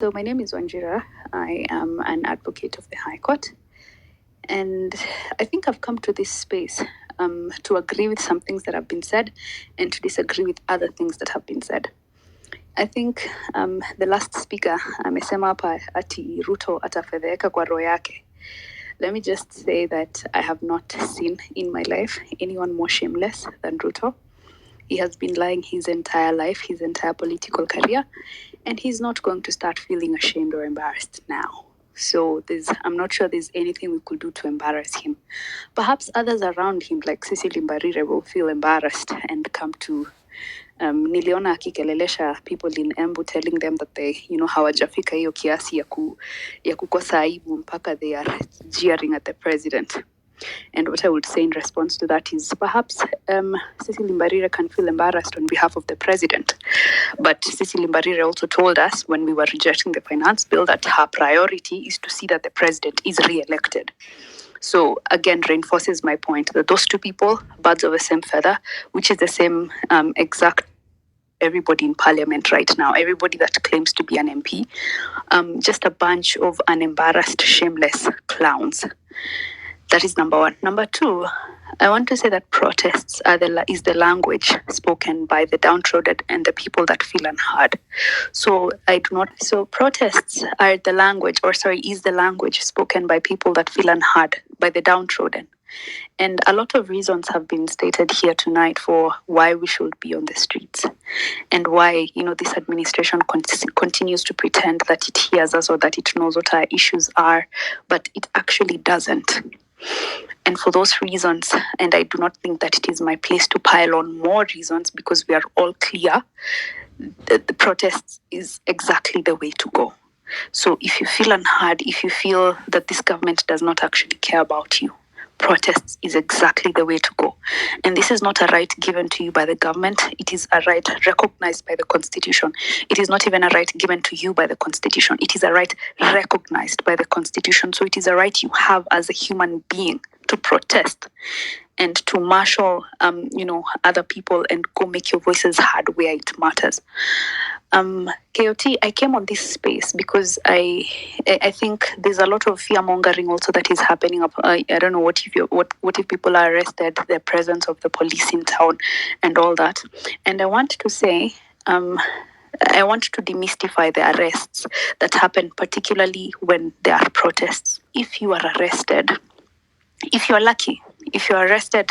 So my name is Wanjira. I am an advocate of the High Court. And I think I've come to this space to agree with some things that have been said and to disagree with other things that have been said. I think the last speaker amesema hapa ati Ruto atafedheka kwa roho yake. Let me just say that I have not seen in my life anyone more shameless than Ruto. He has been lying his entire life, his entire political career, and he's not going to start feeling ashamed or embarrassed now. So I'm not sure there's anything we could do to embarrass him. Perhaps others around him, like Cecily Mbarire, will feel embarrassed and come to niliona akikelelesha people in Embu telling them that they, hawajafika hiyo kiasi ya kukosa aibu mpaka they are jeering at the president. And what I would say in response to that is perhaps Cecily Mbarire can feel embarrassed on behalf of the president. But Cecily Mbarire also told us when we were rejecting the finance bill that her priority is to see that the president is re-elected. So again, reinforces my point that those two people, birds of the same feather, which is the same exact everybody in parliament right now, everybody that claims to be an MP, just a bunch of unembarrassed, shameless clowns. That is number one. Number two, I want to say that protests is the language spoken by the downtrodden and the people that feel unheard. So protests are the language, is the language spoken by people that feel unheard, by the downtrodden. And a lot of reasons have been stated here tonight for why we should be on the streets and why, this administration continues to pretend that it hears us or that it knows what our issues are, but it actually doesn't. And for those reasons, and I do not think that it is my place to pile on more reasons because we are all clear that the protests is exactly the way to go. So if you feel unheard, if you feel that this government does not actually care about you, protests is exactly the way to go. And this is not a right given to you by the government. It is a right recognized by the Constitution. It is not even a right given to you by the Constitution. It is a right recognized by the Constitution. So it is a right you have as a human being to protest and to marshal, other people and go make your voices heard where it matters. KOT, I came on this space because I think there's a lot of fear mongering also that is happening. I don't know what if people are arrested, the presence of the police in town, and all that. And I want to say, I want to demystify the arrests that happen, particularly when there are protests. If you are arrested, if you're lucky, if you're arrested,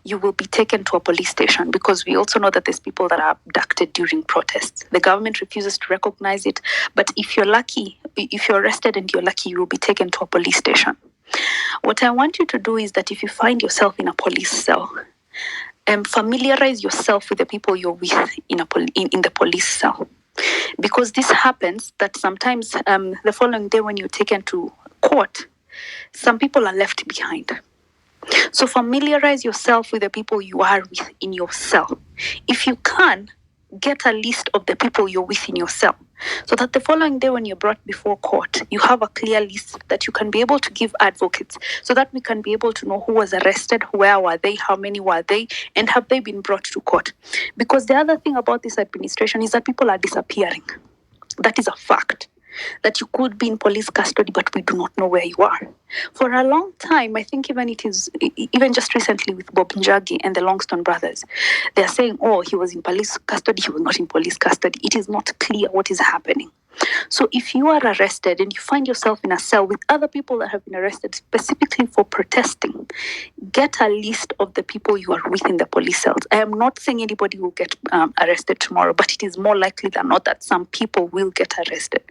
you will be taken to a police station because we also know that there's people that are abducted during protests. The government refuses to recognize it, but if you're lucky, if you're arrested and you're lucky, you will be taken to a police station. What I want you to do is that if you find yourself in a police cell, familiarize yourself with the people you're with in the police cell. Because this happens that sometimes the following day when you're taken to court, some people are left behind. So familiarize yourself with the people you are with in your cell. If you can, get a list of the people you're with in your cell, so that the following day when you're brought before court, you have a clear list that you can be able to give advocates, so that we can be able to know who was arrested, where were they, how many were they, and have they been brought to court. Because the other thing about this administration is that people are disappearing. That is a fact. That you could be in police custody, but we do not know where you are. For a long time, I think even just recently with Bob Njagi and the Longston brothers, they're saying, oh, he was in police custody, he was not in police custody. It is not clear what is happening. So if you are arrested and you find yourself in a cell with other people that have been arrested specifically for protesting, get a list of the people you are with in the police cells. I am not saying anybody will get arrested tomorrow, but it is more likely than not that some people will get arrested.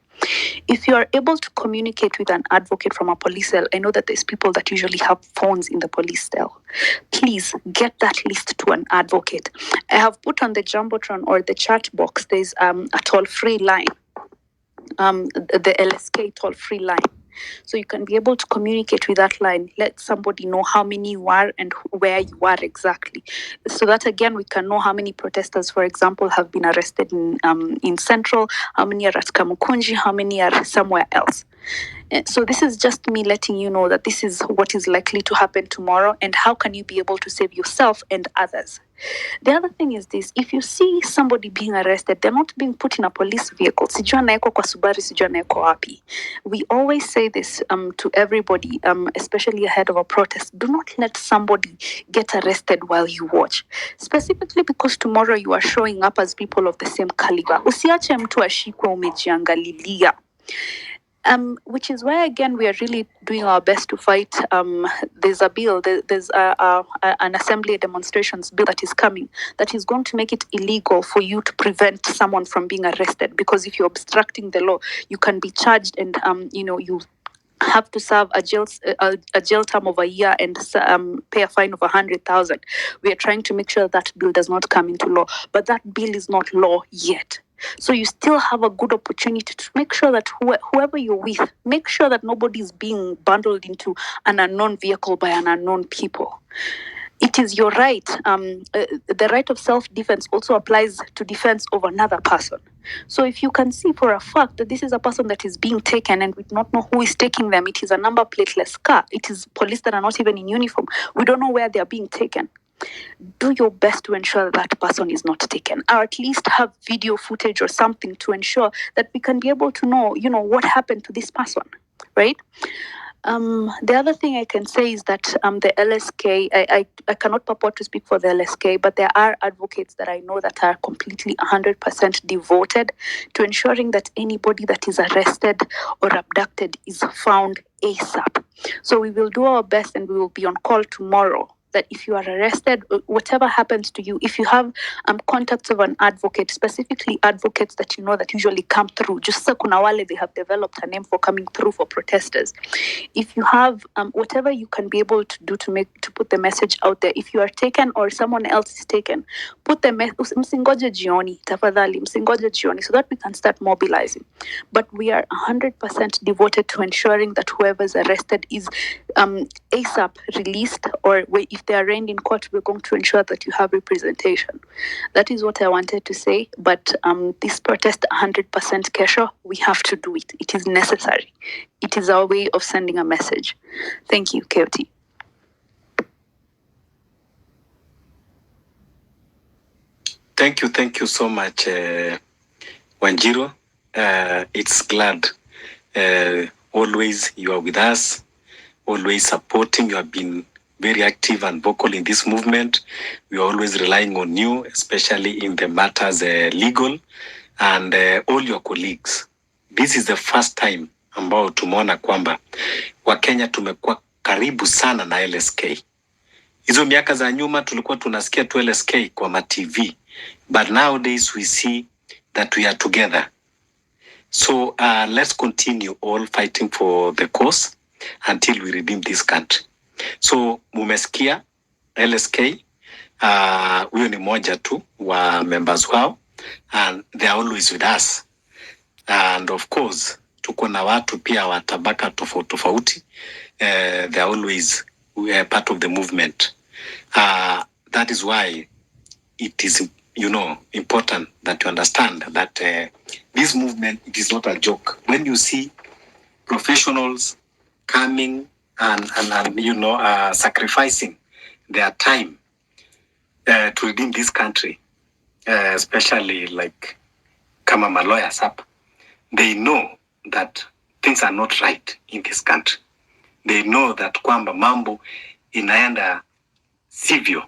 If you are able to communicate with an advocate from a police cell, I know that there's people that usually have phones in the police cell. Please get that list to an advocate. I have put on the Jumbotron or the chat box, there's a toll-free line, the LSK toll-free line. So you can be able to communicate with that line, let somebody know how many you are and where you are exactly. So that again, we can know how many protesters, for example, have been arrested in Central, how many are at Kamukunji, how many are somewhere else. So this is just me letting you know that this is what is likely to happen tomorrow, and how can you be able to save yourself and others. The other thing is this: if you see somebody being arrested, they're not being put in a police vehicle. Sijui anaekwa kwa Subaru, sijui anaekwa wapi. We always say this to everybody, especially ahead of a protest: do not let somebody get arrested while you watch, specifically because tomorrow you are showing up as people of the same caliber. Usiache mtu ashikwe umejiangalilia. Which is why, again, we are really doing our best to fight. There's a bill, there's an assembly demonstrations bill that is coming, that is going to make it illegal for you to prevent someone from being arrested, because if you're obstructing the law, you can be charged, and you have to serve a jail term of a year and pay a fine of 100,000. We are trying to make sure that bill does not come into law, but that bill is not law yet. So you still have a good opportunity to make sure that whoever you're with, make sure that nobody is being bundled into an unknown vehicle by an unknown people. It is your right. The right of self-defense also applies to defense of another person. So if you can see for a fact that this is a person that is being taken and we do not know who is taking them, it is a number plateless car, it is police that are not even in uniform, we don't know where they are being taken, do your best to ensure that person is not taken, or at least have video footage or something to ensure that we can be able to know, what happened to this person, right? The other thing I can say is that the LSK, I cannot purport to speak for the LSK, but there are advocates that I know that are completely 100% devoted to ensuring that anybody that is arrested or abducted is found ASAP. So we will do our best, and we will be on call tomorrow, that if you are arrested, whatever happens to you, if you have contacts of an advocate, specifically advocates that that usually come through, just so kuna wale, they have developed a name for coming through for protesters. If you have whatever you can be able to do to put the message out there, if you are taken or someone else is taken, put the msingoje jioni, tafadhali msingoje jioni, so that we can start mobilizing. But we are 100% devoted to ensuring that whoever is arrested is ASAP released, or if they are arraigned in court, we're going to ensure that you have representation. That is what I wanted to say. But this protest, 100% kesho, we have to do it. It is necessary. It is our way of sending a message. Thank you, KOT. Thank you so much, Wanjiru. It's glad. Always you are with us, always supporting. You have been very active and vocal in this movement. We are always relying on you, especially in the matters legal, and all your colleagues. This is the first time ambao tumeona kwamba Wakenya tumekuwa karibu sana na LSK. Hizo miaka za nyuma tulikuwa tunasikia tu LSK kwa ma TV, but nowadays we see that we are together. So let's continue all fighting for the cause until we redeem this country. So mumesikia LSK, huyo ni moja tu wa members wao, and they are always with us. And of course tuko na watu pia wa tabaka tofauti. They are always part of the movement. That is why it is important that you understand that this movement, it is not a joke. When you see professionals coming and sacrificing their time to redeem this country, especially like kama lawyers up, they know that things are not right in this country. They know that kwamba mambo inaenda sivyo